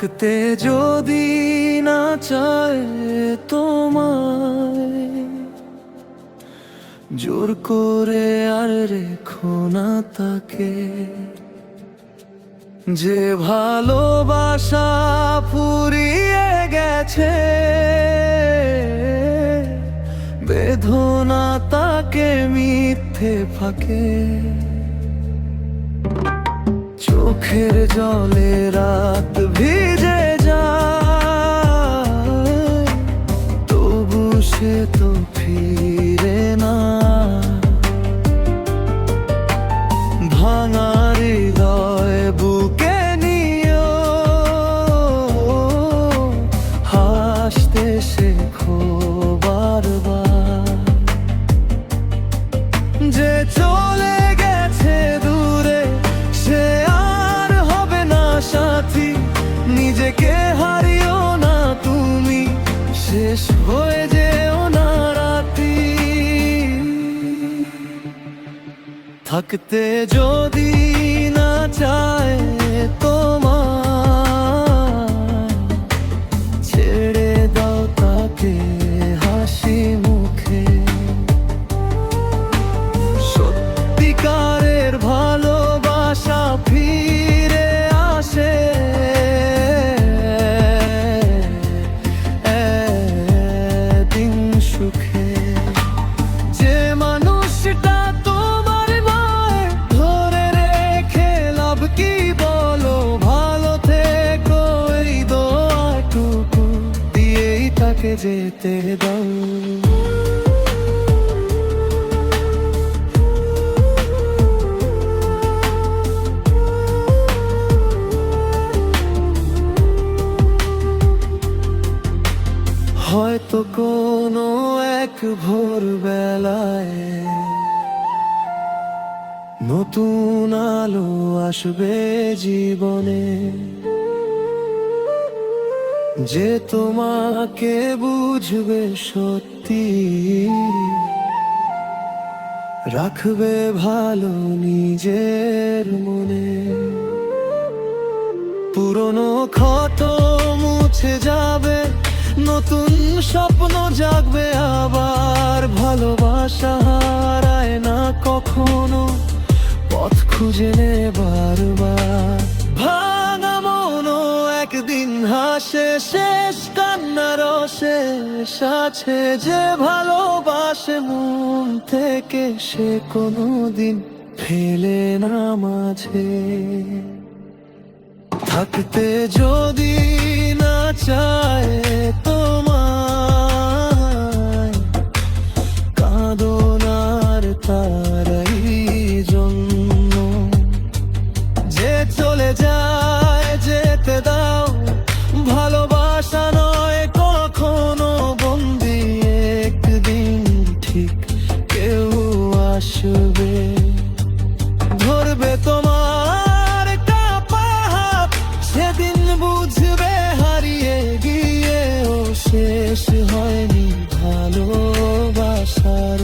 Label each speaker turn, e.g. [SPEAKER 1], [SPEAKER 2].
[SPEAKER 1] থাকতে যদি না চায় তোমায়, জোর করে আর রেখো না তাকে। যে ভালোবাসা ফুরিয়ে গেছে, বেদনা তাকে মিথ্যে ফাঁকে। চোখের জলে রাত ভিজে যায়, তবু সে তো ফিরে না। ভাঙা হৃদয় বুকে নিয়েও হাসতে শেখো বারবার। যে চলে গেছে দূরে, সে আর হবে না সাথী। নিজেকে হারিও না তুমি, শেষ হয়ে যেও না রাতি। থাকতে যদি না চায় তোমায়, ছেড়ে দাও তাকে হাসি মুখে। সত্যিকারের ভালোবাসা ফিরে আসে একদিন সুখে। যে মানুষটা তোমার নয়, ধরে রেখে লাভ কি বলো? ভালো থেকো এই দোয়াটুকু দিয়েই তাকে যেতে দাও। হয়তো কোনো এক ভোরবেলায় নতুন আলো আসবে জীবনে, যে তোমাকে বুঝবে সত্যি, রাখবে ভালো নিজের মনে। পুরনো ক্ষত মুছে যাবে, নতুন স্বপ্ন জাগবে আবার। ভালোবাসা হারায় না কখনো, পথ খুঁজে নে বারবার। ভাঙা মনও একদিন হাসে, শেষ কান্নার শেষ আছে। যে ভালোবাসে মন থেকে, সে কোনোদিন ফেলে না মাঝে। থাকতে যদি না চায় তোমায়, কাঁদো না আর তারাই জন্য। যে চলে যায় যেতে দাও, ভালোবাসা নয় কখনো বন্দি। একদিন ঠিক কেউ আসবে, ধরবে তোমার কাঁপা হাত। সেদিন বুঝবে হারিয়ে গিয়েও শেষ হয়নি ভালোবাসার